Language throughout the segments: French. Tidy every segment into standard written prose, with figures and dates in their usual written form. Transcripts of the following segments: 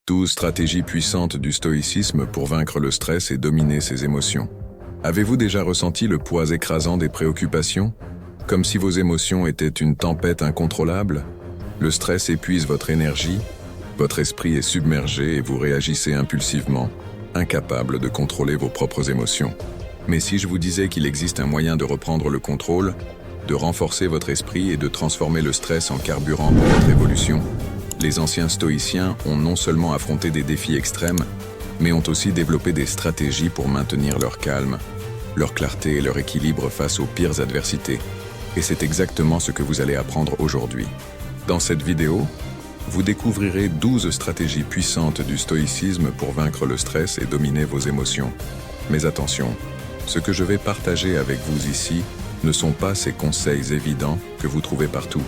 12 stratégies puissantes du stoïcisme pour vaincre le stress et dominer ses émotions. Avez-vous déjà ressenti le poids écrasant des préoccupations? Comme si vos émotions étaient une tempête incontrôlable? Le stress épuise votre énergie, votre esprit est submergé et vous réagissez impulsivement, incapable de contrôler vos propres émotions. Mais si je vous disais qu'il existe un moyen de reprendre le contrôle, de renforcer votre esprit et de transformer le stress en carburant pour votre évolution? Les anciens stoïciens ont non seulement affronté des défis extrêmes, mais ont aussi développé des stratégies pour maintenir leur calme, leur clarté et leur équilibre face aux pires adversités. Et c'est exactement ce que vous allez apprendre aujourd'hui. Dans cette vidéo, vous découvrirez 12 stratégies puissantes du stoïcisme pour vaincre le stress et dominer vos émotions. Mais attention, ce que je vais partager avec vous ici ne sont pas ces conseils évidents que vous trouvez partout.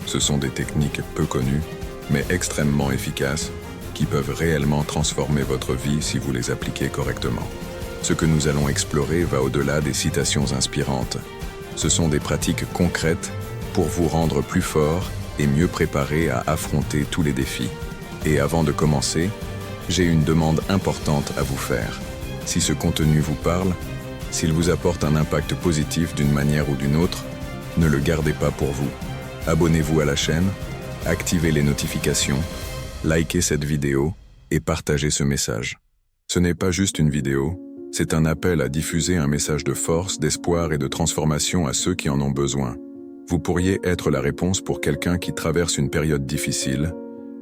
Ce sont des techniques peu connues, mais extrêmement efficaces, qui peuvent réellement transformer votre vie si vous les appliquez correctement. Ce que nous allons explorer va au-delà des citations inspirantes. Ce sont des pratiques concrètes pour vous rendre plus fort et mieux préparé à affronter tous les défis. Et avant de commencer, j'ai une demande importante à vous faire. Si ce contenu vous parle, s'il vous apporte un impact positif d'une manière ou d'une autre, ne le gardez pas pour vous. Abonnez-vous à la chaîne, activez les notifications, likez cette vidéo et partagez ce message. Ce n'est pas juste une vidéo, c'est un appel à diffuser un message de force, d'espoir et de transformation à ceux qui en ont besoin. Vous pourriez être la réponse pour quelqu'un qui traverse une période difficile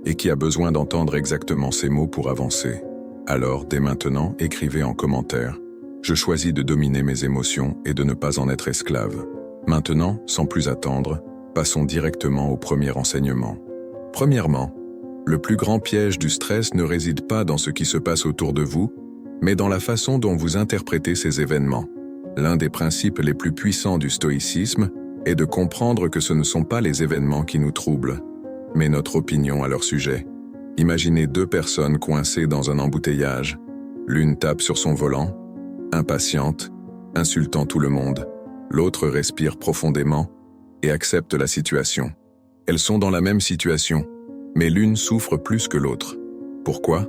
et qui a besoin d'entendre exactement ces mots pour avancer. Alors, dès maintenant, écrivez en commentaire « Je choisis de dominer mes émotions et de ne pas en être esclave ». Maintenant, sans plus attendre, passons directement au premier enseignement. Premièrement, le plus grand piège du stress ne réside pas dans ce qui se passe autour de vous, mais dans la façon dont vous interprétez ces événements. L'un des principes les plus puissants du stoïcisme est de comprendre que ce ne sont pas les événements qui nous troublent, mais notre opinion à leur sujet. Imaginez deux personnes coincées dans un embouteillage. L'une tape sur son volant, impatiente, insultant tout le monde. L'autre respire profondément et accepte la situation. Elles sont dans la même situation, mais l'une souffre plus que l'autre. Pourquoi?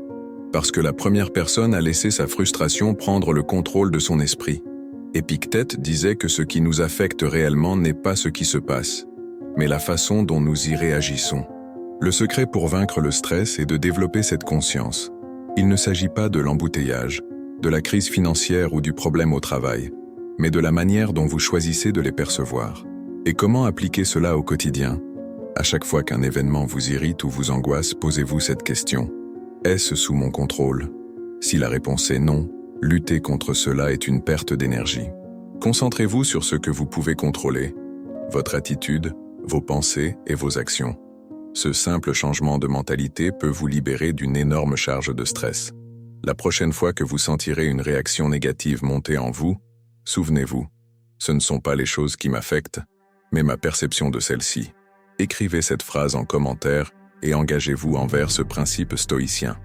Parce que la première personne a laissé sa frustration prendre le contrôle de son esprit. Épictète disait que ce qui nous affecte réellement n'est pas ce qui se passe, mais la façon dont nous y réagissons. Le secret pour vaincre le stress est de développer cette conscience. Il ne s'agit pas de l'embouteillage, de la crise financière ou du problème au travail, mais de la manière dont vous choisissez de les percevoir. Et comment appliquer cela au quotidien? À chaque fois qu'un événement vous irrite ou vous angoisse, posez-vous cette question. Est-ce sous mon contrôle? Si la réponse est non, lutter contre cela est une perte d'énergie. Concentrez-vous sur ce que vous pouvez contrôler, votre attitude, vos pensées et vos actions. Ce simple changement de mentalité peut vous libérer d'une énorme charge de stress. La prochaine fois que vous sentirez une réaction négative monter en vous, souvenez-vous, ce ne sont pas les choses qui m'affectent, mais ma perception de celles-ci. Écrivez cette phrase en commentaire et engagez-vous envers ce principe stoïcien.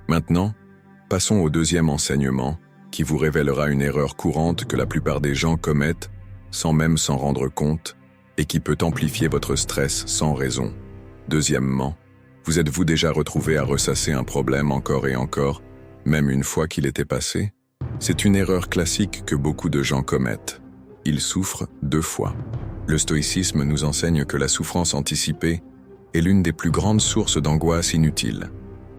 Maintenant, passons au deuxième enseignement, qui vous révélera une erreur courante que la plupart des gens commettent, sans même s'en rendre compte, et qui peut amplifier votre stress sans raison. Deuxièmement, vous êtes-vous déjà retrouvé à ressasser un problème encore et encore, même une fois qu'il était passé? C'est une erreur classique que beaucoup de gens commettent. Ils souffrent deux fois. Le stoïcisme nous enseigne que la souffrance anticipée est l'une des plus grandes sources d'angoisse inutile.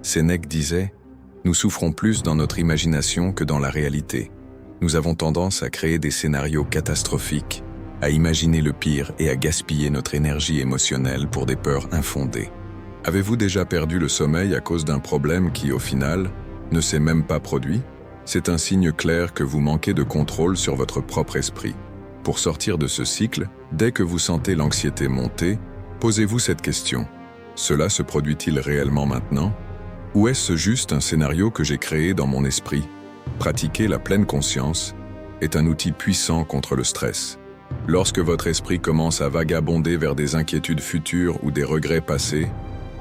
Sénèque disait « Nous souffrons plus dans notre imagination que dans la réalité. Nous avons tendance à créer des scénarios catastrophiques, à imaginer le pire et à gaspiller notre énergie émotionnelle pour des peurs infondées. » Avez-vous déjà perdu le sommeil à cause d'un problème qui, au final, ne s'est même pas produit? C'est un signe clair que vous manquez de contrôle sur votre propre esprit. Pour sortir de ce cycle, dès que vous sentez l'anxiété monter, posez-vous cette question. Cela se produit-il réellement maintenant? Ou est-ce juste un scénario que j'ai créé dans mon esprit? Pratiquer la pleine conscience est un outil puissant contre le stress. Lorsque votre esprit commence à vagabonder vers des inquiétudes futures ou des regrets passés,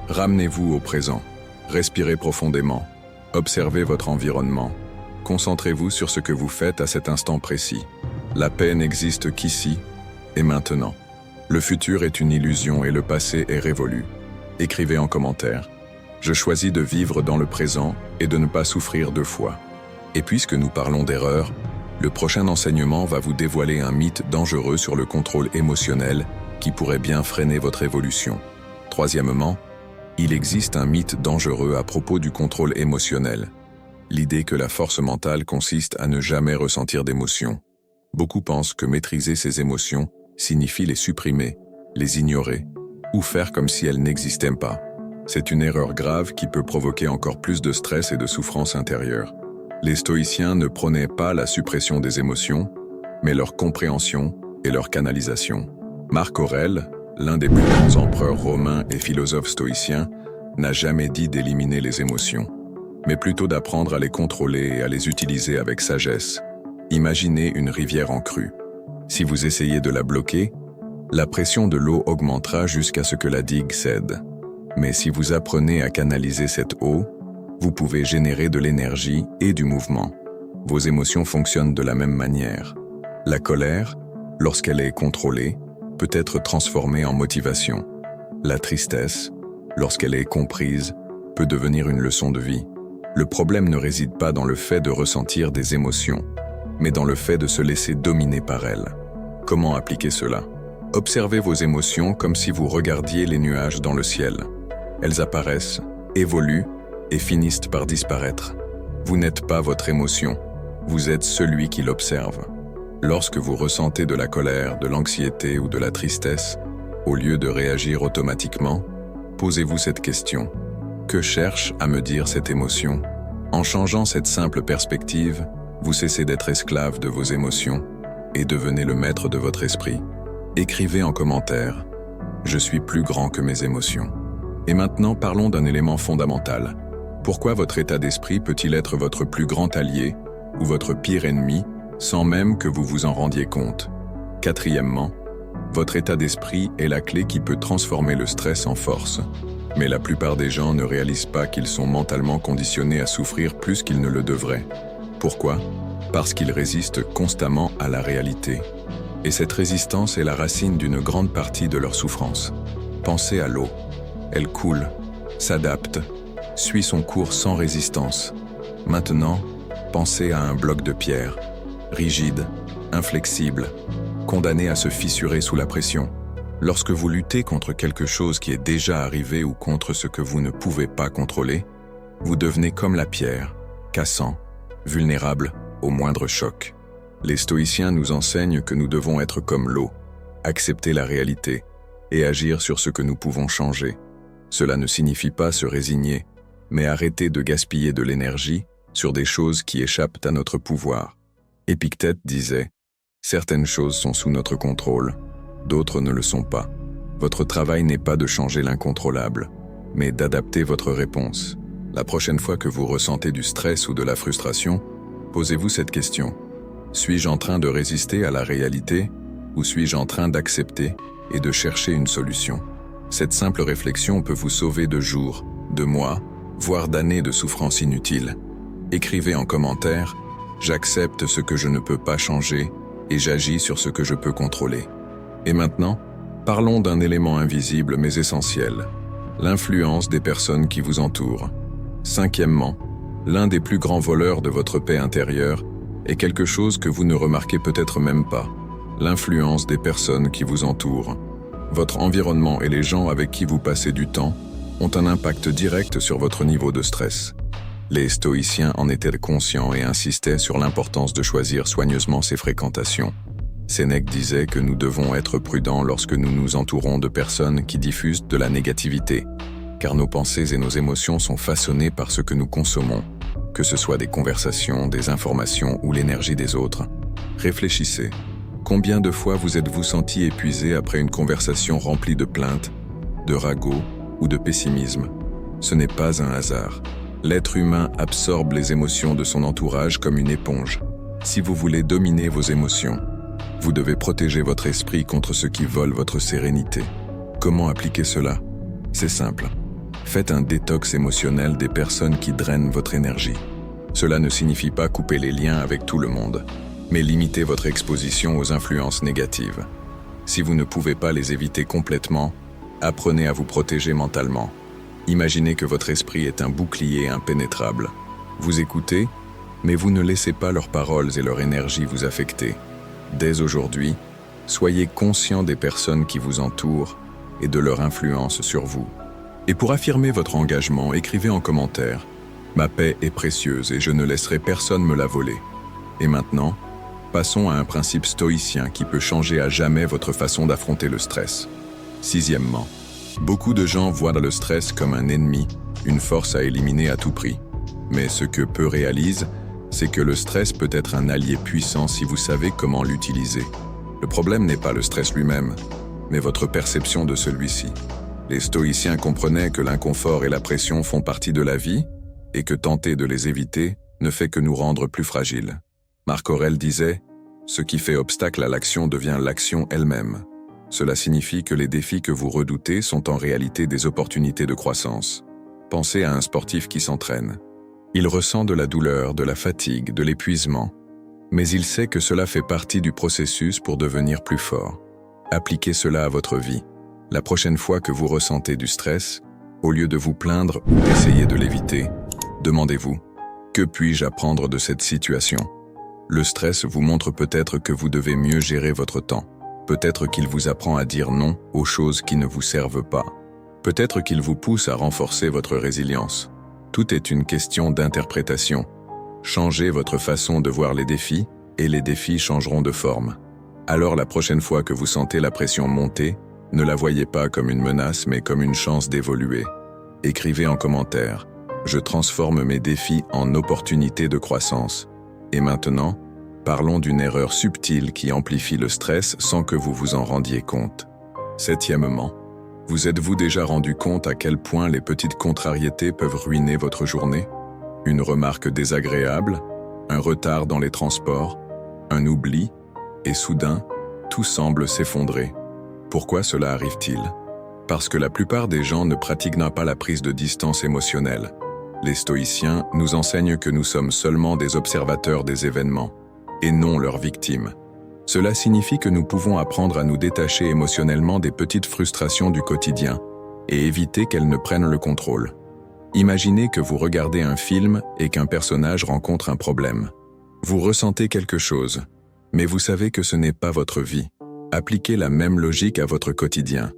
ramenez-vous au présent. Respirez profondément. Observez votre environnement. Concentrez-vous sur ce que vous faites à cet instant précis. La paix n'existe qu'ici et maintenant. Le futur est une illusion et le passé est révolu. Écrivez en commentaire. Je choisis de vivre dans le présent et de ne pas souffrir deux fois. Et puisque nous parlons d'erreur, le prochain enseignement va vous dévoiler un mythe dangereux sur le contrôle émotionnel qui pourrait bien freiner votre évolution. Troisièmement, il existe un mythe dangereux à propos du contrôle émotionnel. L'idée que la force mentale consiste à ne jamais ressentir d'émotions. Beaucoup pensent que maîtriser ses émotions signifie les supprimer, les ignorer, ou faire comme si elles n'existaient pas. C'est une erreur grave qui peut provoquer encore plus de stress et de souffrance intérieure. Les stoïciens ne prônaient pas la suppression des émotions, mais leur compréhension et leur canalisation. Marc Aurèle, l'un des plus grands empereurs romains et philosophes stoïciens, n'a jamais dit d'éliminer les émotions, mais plutôt d'apprendre à les contrôler et à les utiliser avec sagesse. Imaginez une rivière en crue. Si vous essayez de la bloquer, la pression de l'eau augmentera jusqu'à ce que la digue cède. Mais si vous apprenez à canaliser cette eau, vous pouvez générer de l'énergie et du mouvement. Vos émotions fonctionnent de la même manière. La colère, lorsqu'elle est contrôlée, peut être transformée en motivation. La tristesse, lorsqu'elle est comprise, peut devenir une leçon de vie. Le problème ne réside pas dans le fait de ressentir des émotions, mais dans le fait de se laisser dominer par elles. Comment appliquer cela? Observez vos émotions comme si vous regardiez les nuages dans le ciel. Elles apparaissent, évoluent et finissent par disparaître. Vous n'êtes pas votre émotion, vous êtes celui qui l'observe. Lorsque vous ressentez de la colère, de l'anxiété ou de la tristesse, au lieu de réagir automatiquement, posez-vous cette question. Que cherche à me dire cette émotion? En changeant cette simple perspective, vous cessez d'être esclave de vos émotions et devenez le maître de votre esprit. Écrivez en commentaire « Je suis plus grand que mes émotions ». Et maintenant, parlons d'un élément fondamental. Pourquoi votre état d'esprit peut-il être votre plus grand allié ou votre pire ennemi sans même que vous vous en rendiez compte? Quatrièmement, votre état d'esprit est la clé qui peut transformer le stress en force. Mais la plupart des gens ne réalisent pas qu'ils sont mentalement conditionnés à souffrir plus qu'ils ne le devraient. Pourquoi? Parce qu'ils résistent constamment à la réalité. Et cette résistance est la racine d'une grande partie de leur souffrance. Pensez à l'eau. Elle coule, s'adapte, suit son cours sans résistance. Maintenant, pensez à un bloc de pierre, rigide, inflexible, condamné à se fissurer sous la pression. Lorsque vous luttez contre quelque chose qui est déjà arrivé ou contre ce que vous ne pouvez pas contrôler, vous devenez comme la pierre, cassant, vulnérable au moindre choc. Les stoïciens nous enseignent que nous devons être comme l'eau, accepter la réalité et agir sur ce que nous pouvons changer. Cela ne signifie pas se résigner, mais arrêter de gaspiller de l'énergie sur des choses qui échappent à notre pouvoir. Épictète disait « Certaines choses sont sous notre contrôle, d'autres ne le sont pas. Votre travail n'est pas de changer l'incontrôlable, mais d'adapter votre réponse. La prochaine fois que vous ressentez du stress ou de la frustration, posez-vous cette question. Suis-je en train de résister à la réalité ou suis-je en train d'accepter et de chercher une solution? Cette simple réflexion peut vous sauver de jours, de mois, voire d'années de souffrance inutile. Écrivez en commentaire « J'accepte ce que je ne peux pas changer et j'agis sur ce que je peux contrôler ». Et maintenant, parlons d'un élément invisible mais essentiel, l'influence des personnes qui vous entourent. Cinquièmement, l'un des plus grands voleurs de votre paix intérieure est quelque chose que vous ne remarquez peut-être même pas, l'influence des personnes qui vous entourent. Votre environnement et les gens avec qui vous passez du temps ont un impact direct sur votre niveau de stress. Les stoïciens en étaient conscients et insistaient sur l'importance de choisir soigneusement ses fréquentations. Sénèque disait que nous devons être prudents lorsque nous nous entourons de personnes qui diffusent de la négativité, car nos pensées et nos émotions sont façonnées par ce que nous consommons, que ce soit des conversations, des informations ou l'énergie des autres. Réfléchissez. Combien de fois vous êtes-vous senti épuisé après une conversation remplie de plaintes, de ragots ou de pessimisme? Ce n'est pas un hasard. L'être humain absorbe les émotions de son entourage comme une éponge. Si vous voulez dominer vos émotions, vous devez protéger votre esprit contre ceux qui volent votre sérénité. Comment appliquer cela? C'est simple. Faites un détox émotionnel des personnes qui drainent votre énergie. Cela ne signifie pas couper les liens avec tout le monde, mais limiter votre exposition aux influences négatives. Si vous ne pouvez pas les éviter complètement, apprenez à vous protéger mentalement. Imaginez que votre esprit est un bouclier impénétrable. Vous écoutez, mais vous ne laissez pas leurs paroles et leur énergie vous affecter. Dès aujourd'hui, soyez conscient des personnes qui vous entourent et de leur influence sur vous. Et pour affirmer votre engagement, écrivez en commentaire « Ma paix est précieuse et je ne laisserai personne me la voler ». Et maintenant, passons à un principe stoïcien qui peut changer à jamais votre façon d'affronter le stress. Sixièmement, beaucoup de gens voient le stress comme un ennemi, une force à éliminer à tout prix. Mais ce que peu réalisent, c'est que le stress peut être un allié puissant si vous savez comment l'utiliser. Le problème n'est pas le stress lui-même, mais votre perception de celui-ci. Les stoïciens comprenaient que l'inconfort et la pression font partie de la vie et que tenter de les éviter ne fait que nous rendre plus fragiles. Marc Aurèle disait « Ce qui fait obstacle à l'action devient l'action elle-même ». Cela signifie que les défis que vous redoutez sont en réalité des opportunités de croissance. Pensez à un sportif qui s'entraîne. Il ressent de la douleur, de la fatigue, de l'épuisement, mais il sait que cela fait partie du processus pour devenir plus fort. Appliquez cela à votre vie. La prochaine fois que vous ressentez du stress, au lieu de vous plaindre ou d'essayer de l'éviter, demandez-vous « Que puis-je apprendre de cette situation ?» Le stress vous montre peut-être que vous devez mieux gérer votre temps. Peut-être qu'il vous apprend à dire non aux choses qui ne vous servent pas. Peut-être qu'il vous pousse à renforcer votre résilience. Tout est une question d'interprétation. Changez votre façon de voir les défis et les défis changeront de forme. Alors la prochaine fois que vous sentez la pression monter, ne la voyez pas comme une menace mais comme une chance d'évoluer. Écrivez en commentaire « Je transforme mes défis en opportunités de croissance ». Et maintenant, parlons d'une erreur subtile qui amplifie le stress sans que vous vous en rendiez compte. Septièmement, vous êtes-vous déjà rendu compte à quel point les petites contrariétés peuvent ruiner votre journée? Une remarque désagréable, un retard dans les transports, un oubli, et soudain, tout semble s'effondrer. Pourquoi cela arrive-t-il? Parce que la plupart des gens ne pratiquent pas la prise de distance émotionnelle. Les stoïciens nous enseignent que nous sommes seulement des observateurs des événements, et non leurs victimes. Cela signifie que nous pouvons apprendre à nous détacher émotionnellement des petites frustrations du quotidien et éviter qu'elles ne prennent le contrôle. Imaginez que vous regardez un film et qu'un personnage rencontre un problème. Vous ressentez quelque chose, mais vous savez que ce n'est pas votre vie. Appliquez la même logique à votre quotidien.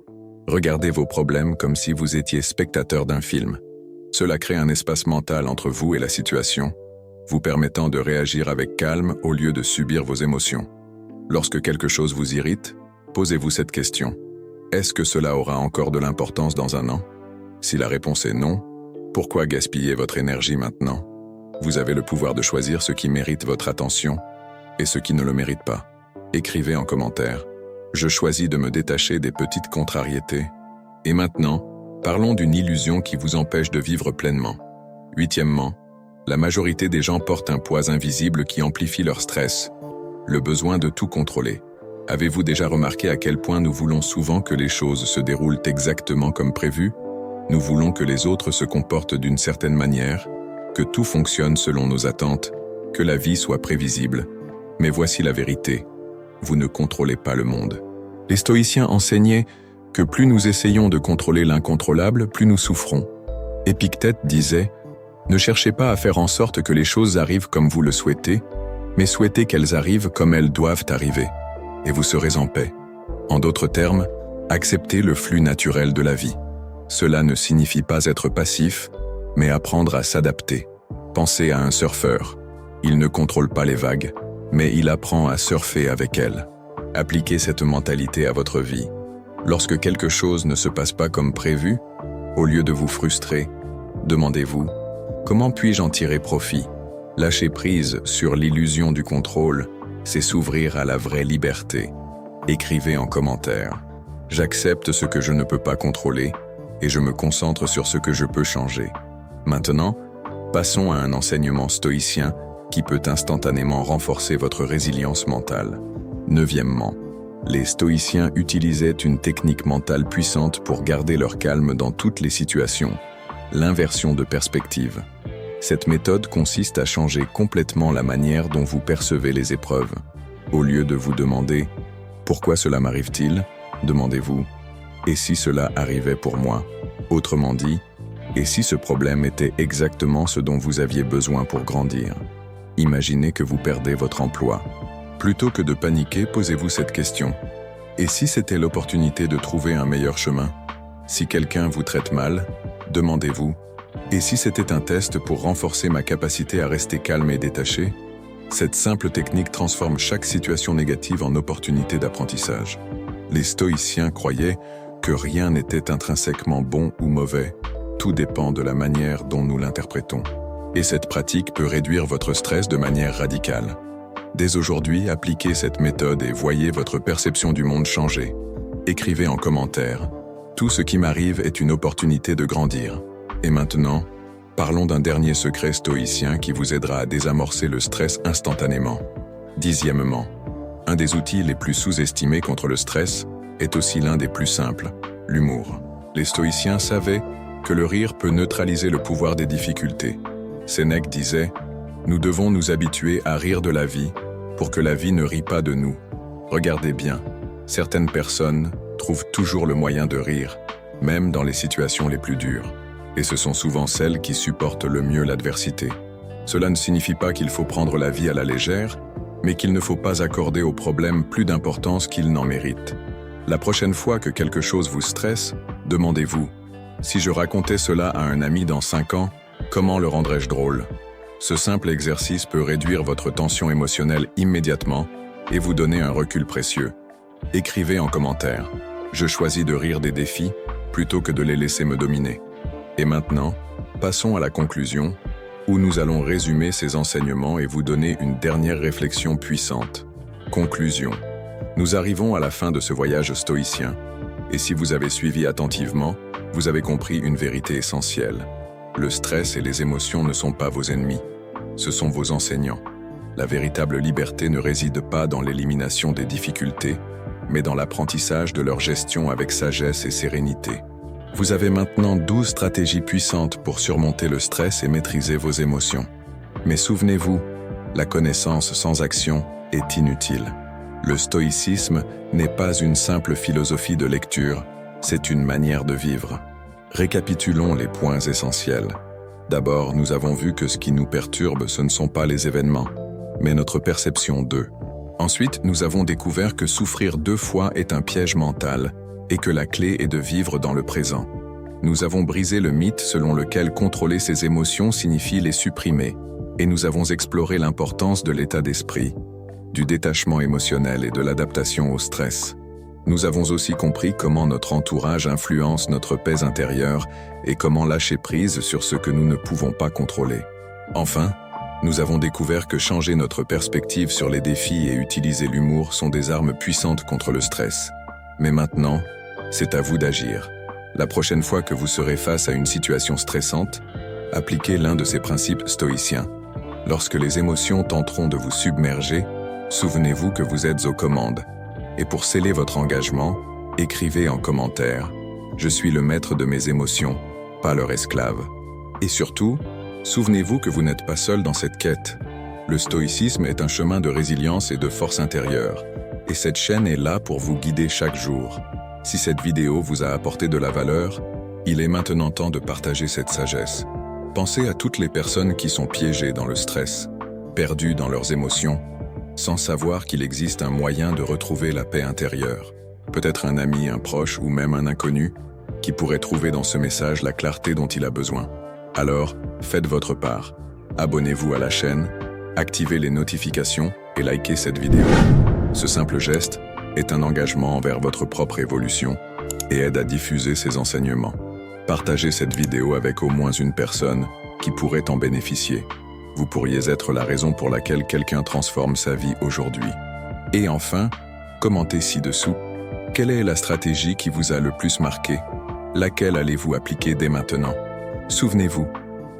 Regardez vos problèmes comme si vous étiez spectateur d'un film. Cela crée un espace mental entre vous et la situation, vous permettant de réagir avec calme au lieu de subir vos émotions. Lorsque quelque chose vous irrite, posez-vous cette question. Est-ce que cela aura encore de l'importance dans un an? Si la réponse est non, pourquoi gaspiller votre énergie maintenant? Vous avez le pouvoir de choisir ce qui mérite votre attention et ce qui ne le mérite pas. Écrivez en commentaire. Je choisis de me détacher des petites contrariétés. Et maintenant, parlons d'une illusion qui vous empêche de vivre pleinement. Huitièmement, la majorité des gens portent un poids invisible qui amplifie leur stress. Le besoin de tout contrôler. Avez-vous déjà remarqué à quel point nous voulons souvent que les choses se déroulent exactement comme prévu? Nous voulons que les autres se comportent d'une certaine manière, que tout fonctionne selon nos attentes, que la vie soit prévisible. Mais voici la vérité. Vous ne contrôlez pas le monde. Les stoïciens enseignaient que plus nous essayons de contrôler l'incontrôlable, plus nous souffrons. Épictète disait « Ne cherchez pas à faire en sorte que les choses arrivent comme vous le souhaitez, mais souhaitez qu'elles arrivent comme elles doivent arriver, et vous serez en paix. En d'autres termes, acceptez le flux naturel de la vie. Cela ne signifie pas être passif, mais apprendre à s'adapter. Pensez à un surfeur. Il ne contrôle pas les vagues, mais il apprend à surfer avec elles. Appliquez cette mentalité à votre vie. Lorsque quelque chose ne se passe pas comme prévu, au lieu de vous frustrer, demandez-vous « Comment puis-je en tirer profit ?» Lâcher prise sur l'illusion du contrôle, c'est s'ouvrir à la vraie liberté. Écrivez en commentaire. J'accepte ce que je ne peux pas contrôler et je me concentre sur ce que je peux changer. Maintenant, passons à un enseignement stoïcien qui peut instantanément renforcer votre résilience mentale. Neuvièmement, les stoïciens utilisaient une technique mentale puissante pour garder leur calme dans toutes les situations, l'inversion de perspective. Cette méthode consiste à changer complètement la manière dont vous percevez les épreuves. Au lieu de vous demander « Pourquoi cela m'arrive-t-il ?» demandez-vous « Et si cela arrivait pour moi ?» Autrement dit, Et si ce problème était exactement ce dont vous aviez besoin pour grandir? Imaginez que vous perdez votre emploi. Plutôt que de paniquer, posez-vous cette question. Et si c'était l'opportunité de trouver un meilleur chemin? Si quelqu'un vous traite mal, demandez-vous, et si c'était un test pour renforcer ma capacité à rester calme et détaché? Cette simple technique transforme chaque situation négative en opportunité d'apprentissage. Les stoïciens croyaient que rien n'était intrinsèquement bon ou mauvais, tout dépend de la manière dont nous l'interprétons. Et cette pratique peut réduire votre stress de manière radicale. Dès aujourd'hui, appliquez cette méthode et voyez votre perception du monde changer. Écrivez en commentaire. Tout ce qui m'arrive est une opportunité de grandir. Et maintenant, parlons d'un dernier secret stoïcien qui vous aidera à désamorcer le stress instantanément. 10e, un des outils les plus sous-estimés contre le stress est aussi l'un des plus simples, l'humour. Les stoïciens savaient que le rire peut neutraliser le pouvoir des difficultés. Sénèque disait « Nous devons nous habituer à rire de la vie pour que la vie ne rit pas de nous. » Regardez bien, certaines personnes trouvent toujours le moyen de rire, même dans les situations les plus dures. Et ce sont souvent celles qui supportent le mieux l'adversité. Cela ne signifie pas qu'il faut prendre la vie à la légère, mais qu'il ne faut pas accorder aux problèmes plus d'importance qu'ils n'en méritent. La prochaine fois que quelque chose vous stresse, demandez-vous « Si je racontais cela à un ami dans 5 ans, comment le rendrais-je drôle ?» Ce simple exercice peut réduire votre tension émotionnelle immédiatement et vous donner un recul précieux. Écrivez en commentaire « Je choisis de rire des défis plutôt que de les laisser me dominer. » Et maintenant, passons à la conclusion, où nous allons résumer ces enseignements et vous donner une dernière réflexion puissante. Conclusion. Nous arrivons à la fin de ce voyage stoïcien, et si vous avez suivi attentivement, vous avez compris une vérité essentielle. Le stress et les émotions ne sont pas vos ennemis, ce sont vos enseignants. La véritable liberté ne réside pas dans l'élimination des difficultés, mais dans l'apprentissage de leur gestion avec sagesse et sérénité. Vous avez maintenant 12 stratégies puissantes pour surmonter le stress et maîtriser vos émotions. Mais souvenez-vous, la connaissance sans action est inutile. Le stoïcisme n'est pas une simple philosophie de lecture, c'est une manière de vivre. Récapitulons les points essentiels. D'abord, nous avons vu que ce qui nous perturbe, ce ne sont pas les événements, mais notre perception d'eux. Ensuite, nous avons découvert que souffrir 2 fois est un piège mental, et que la clé est de vivre dans le présent. Nous avons brisé le mythe selon lequel contrôler ses émotions signifie les supprimer, et nous avons exploré l'importance de l'état d'esprit, du détachement émotionnel et de l'adaptation au stress. Nous avons aussi compris comment notre entourage influence notre paix intérieure et comment lâcher prise sur ce que nous ne pouvons pas contrôler. Enfin, nous avons découvert que changer notre perspective sur les défis et utiliser l'humour sont des armes puissantes contre le stress. Mais maintenant, c'est à vous d'agir. La prochaine fois que vous serez face à une situation stressante, appliquez l'un de ces principes stoïciens. Lorsque les émotions tenteront de vous submerger, souvenez-vous que vous êtes aux commandes. Et pour sceller votre engagement, écrivez en commentaire « Je suis le maître de mes émotions, pas leur esclave ». Et surtout, souvenez-vous que vous n'êtes pas seul dans cette quête. Le stoïcisme est un chemin de résilience et de force intérieure. Et cette chaîne est là pour vous guider chaque jour. Si cette vidéo vous a apporté de la valeur, il est maintenant temps de partager cette sagesse. Pensez à toutes les personnes qui sont piégées dans le stress, perdues dans leurs émotions, sans savoir qu'il existe un moyen de retrouver la paix intérieure. Peut-être un ami, un proche ou même un inconnu qui pourrait trouver dans ce message la clarté dont il a besoin. Alors, faites votre part. Abonnez-vous à la chaîne, activez les notifications et likez cette vidéo. Ce simple geste est un engagement envers votre propre évolution et aide à diffuser ces enseignements. Partagez cette vidéo avec au moins une personne qui pourrait en bénéficier. Vous pourriez être la raison pour laquelle quelqu'un transforme sa vie aujourd'hui. Et enfin, commentez ci-dessous. Quelle est la stratégie qui vous a le plus marqué? Laquelle allez-vous appliquer dès maintenant? Souvenez-vous,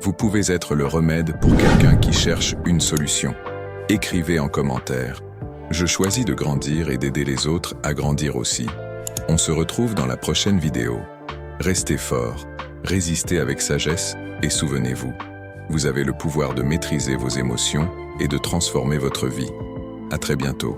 vous pouvez être le remède pour quelqu'un qui cherche une solution. Écrivez en commentaire. Je choisis de grandir et d'aider les autres à grandir aussi. On se retrouve dans la prochaine vidéo. Restez fort, résistez avec sagesse et souvenez-vous, vous avez le pouvoir de maîtriser vos émotions et de transformer votre vie. À très bientôt.